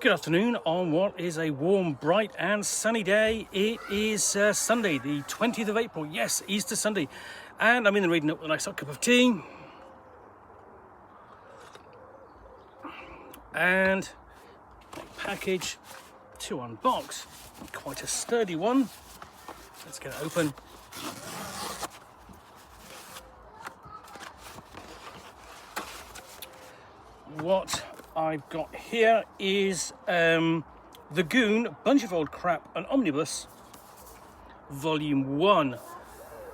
Good afternoon on what is a warm, bright and sunny day. It is Sunday, the 20th of April. Yes, Easter Sunday. And I'm in the reading up with a nice hot cup of tea. And a package to unbox. Quite a sturdy one. Let's get it open. What I've got here is the Goon, Bunch of Old Crap, an Omnibus, Volume 1.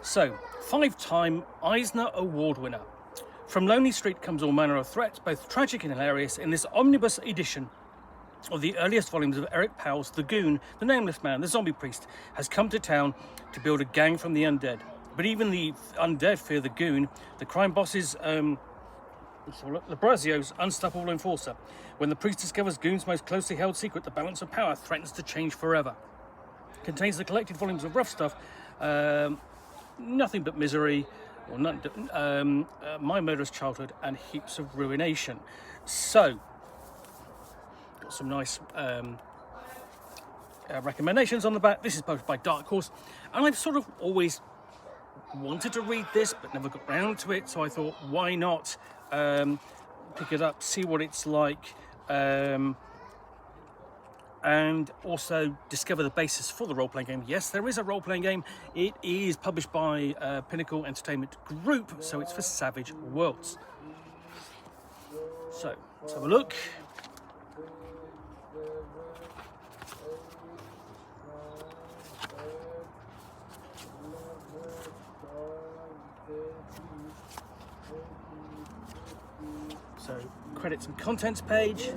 So, 5-time Eisner Award winner. From Lonely Street comes all manner of threats, both tragic and hilarious, in this omnibus edition of the earliest volumes of Eric Powell's The Goon. The nameless man, the zombie priest, has come to town to build a gang from the undead. But even the undead fear the Goon. The crime bosses... Labrazio's unstoppable enforcer. When the priest discovers Goon's most closely held secret, the balance of power threatens to change forever. Contains the collected volumes of rough stuff, nothing but misery, or my murderous childhood, and heaps of ruination. So, got some nice recommendations on the back. This is published by Dark Horse, and I've sort of always wanted to read this, but never got round to it. So I thought, why not? Pick it up, see what it's like, and also discover the basis for the role-playing game. Yes, there is a role-playing game. It is published by Pinnacle Entertainment Group, so it's for Savage Worlds. So let's have a look. So, credits and contents page,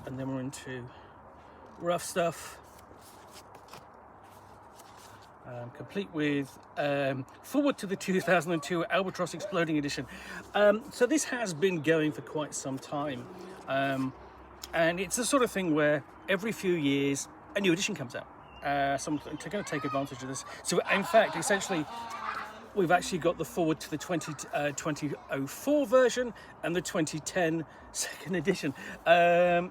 and then we're into rough stuff, complete with forward to the 2002 Albatross Exploding Edition. So this has been going for quite some time, and it's the sort of thing where every few years a new edition comes out. So I'm going to take advantage of this. So in fact, essentially, we've actually got the forward to the 2004 version and the 2010 second edition. You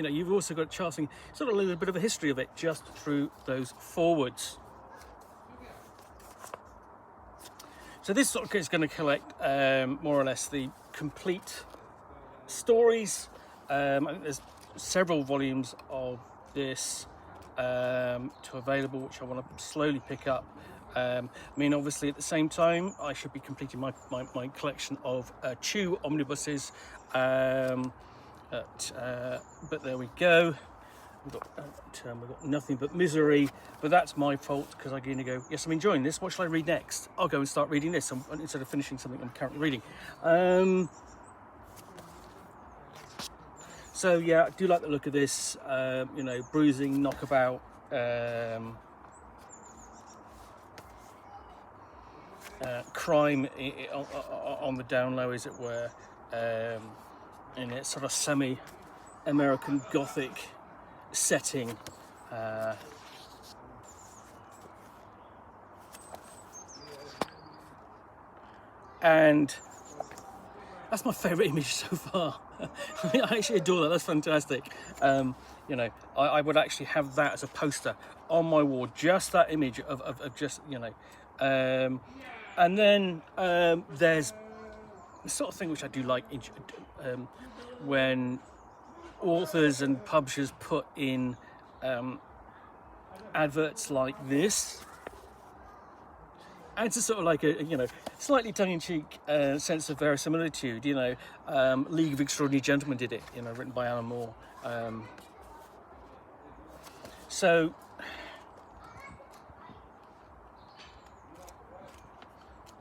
know, you've also got charting sort of a little bit of a history of it just through those forwards. So this sort of is going to collect more or less the complete stories. I think there's several volumes of this to available, which I want to slowly pick up. I mean, obviously, at the same time, I should be completing my collection of Chew omnibuses. But there we go. We've got Nothing But Misery, but that's my fault because I'm going to go, yes, I'm enjoying this. What shall I read next? I'll go and start reading this instead of finishing something I'm currently reading. So yeah, I do like the look of this, you know, bruising, knockabout, crime on the down low, as it were, in its sort of semi-American Gothic setting. And that's my favourite image so far. I actually adore that. That's fantastic. You know, I would actually have that as a poster on my wall. Just that image of just, you know. And then there's the sort of thing which I do like when authors and publishers put in adverts like this. Adds a sort of like a, you know, slightly tongue-in-cheek sense of verisimilitude. You know, League of Extraordinary Gentlemen did it, you know, written by Alan Moore. So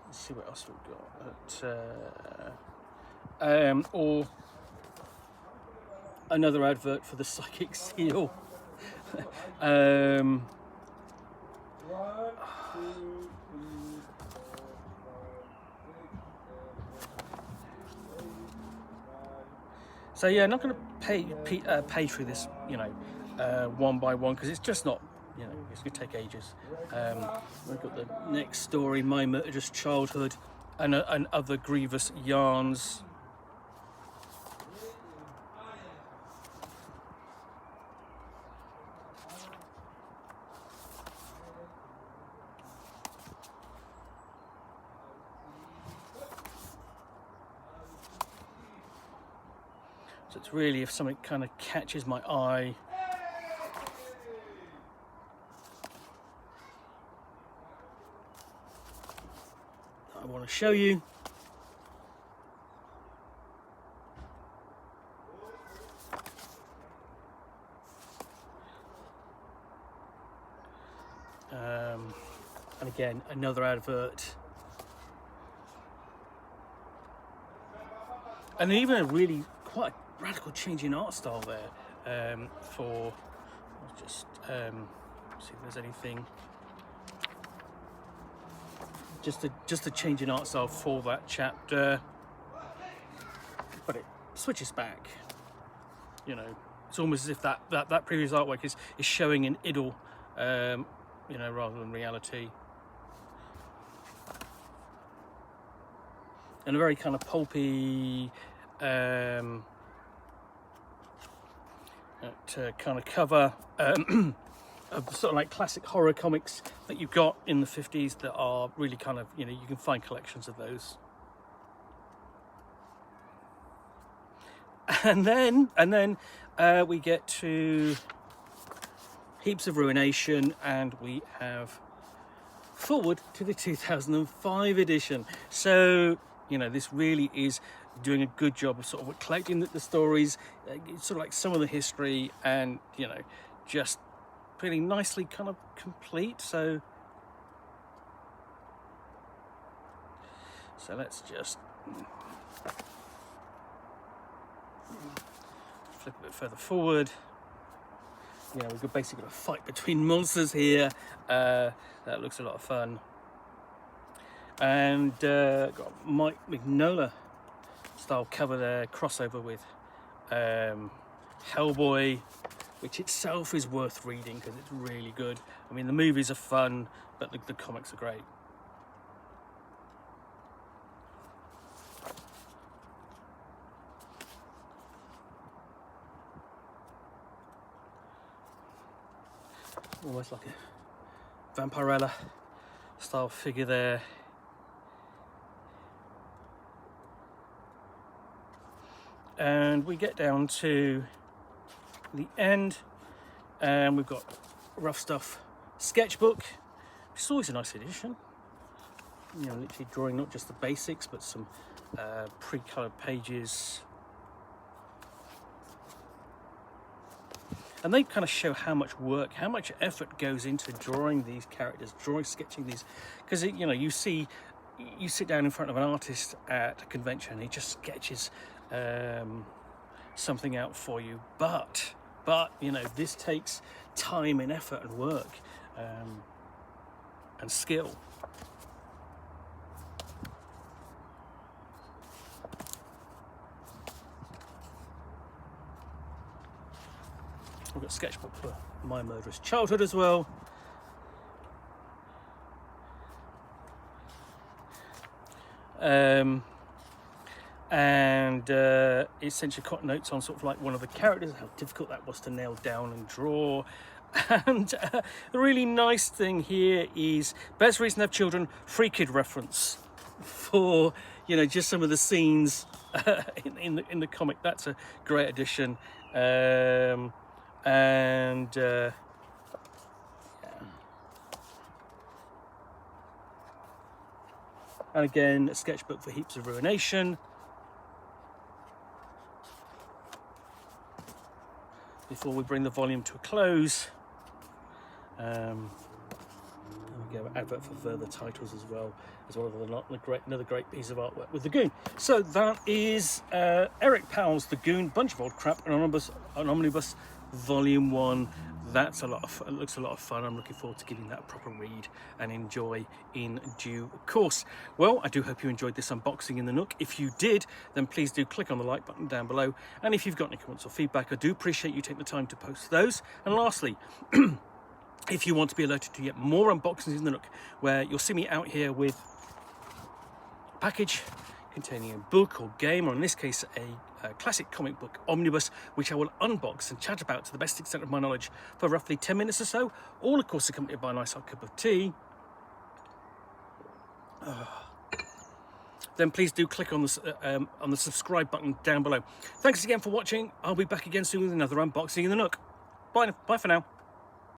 let's see what else we've got. Or another advert for the Psychic Seal. So yeah, I'm not going to page through this, you know, one by one, because it's just not, you know, it's going to take ages. We've got the next story, My Murderous Childhood, and other Grievous yarns. So it's really, if something kind of catches my eye, I want to show you. And again, another advert. And even a really quite radical change in art style there. For, I'll just see if there's anything. Just a change in art style for that chapter. But it switches back. You know, it's almost as if that previous artwork is showing an idyll, you know, rather than reality. And a very kind of pulpy kind of cover of sort of like classic horror comics that you've got in the 50s that are really kind of, you know, you can find collections of those. And then we get to Heaps of Ruination, and we have forward to the 2005 edition. So, you know, this really is doing a good job of sort of collecting the stories, sort of like some of the history, and, you know, just pretty nicely kind of complete. So let's just flip a bit further forward. You know, we've got basically a fight between monsters here. That looks a lot of fun. And got Mike Mignola style cover there, crossover with Hellboy, which itself is worth reading because it's really good. I mean, the movies are fun, but the comics are great. Almost like a Vampirella style figure there. And we get down to the end, and we've got Rough Stuff sketchbook, which is always a nice addition. You know, literally drawing not just the basics, but some pre-coloured pages. And they kind of show how much work, how much effort goes into drawing these characters, sketching these. Because, you know, you sit down in front of an artist at a convention and he just sketches something out for you. But, you know, this takes time and effort and work and skill. We've got a sketchbook for My Murderous Childhood as well. And essentially got notes on sort of like one of the characters, how difficult that was to nail down and draw. And the really nice thing here is best reason to have children, free kid reference for, you know, just some of the scenes in the comic. That's a great addition. And yeah. And again, a sketchbook for Heaps of Ruination. Before we bring the volume to a close. And we go advert for further titles as well as another great piece of artwork with the Goon. So that is Eric Powell's The Goon, Bunch of Old Crap, an omnibus Volume 1. That's it looks a lot of fun. I'm looking forward to giving that a proper read and enjoy in due course. Well, I do hope you enjoyed this unboxing in the Nook. If you did, then please do click on the like button down below. And if you've got any comments or feedback, I do appreciate you taking the time to post those. And lastly, if you want to be alerted to yet more unboxings in the Nook, where you'll see me out here with package containing a book or game, or in this case a classic comic book omnibus, which I will unbox and chat about to the best extent of my knowledge for roughly 10 minutes or so, all of course accompanied by a nice hot cup of tea. Then please do click on the subscribe button down below. Thanks again for watching. I'll be back again soon with another unboxing in the Nook. Bye for now.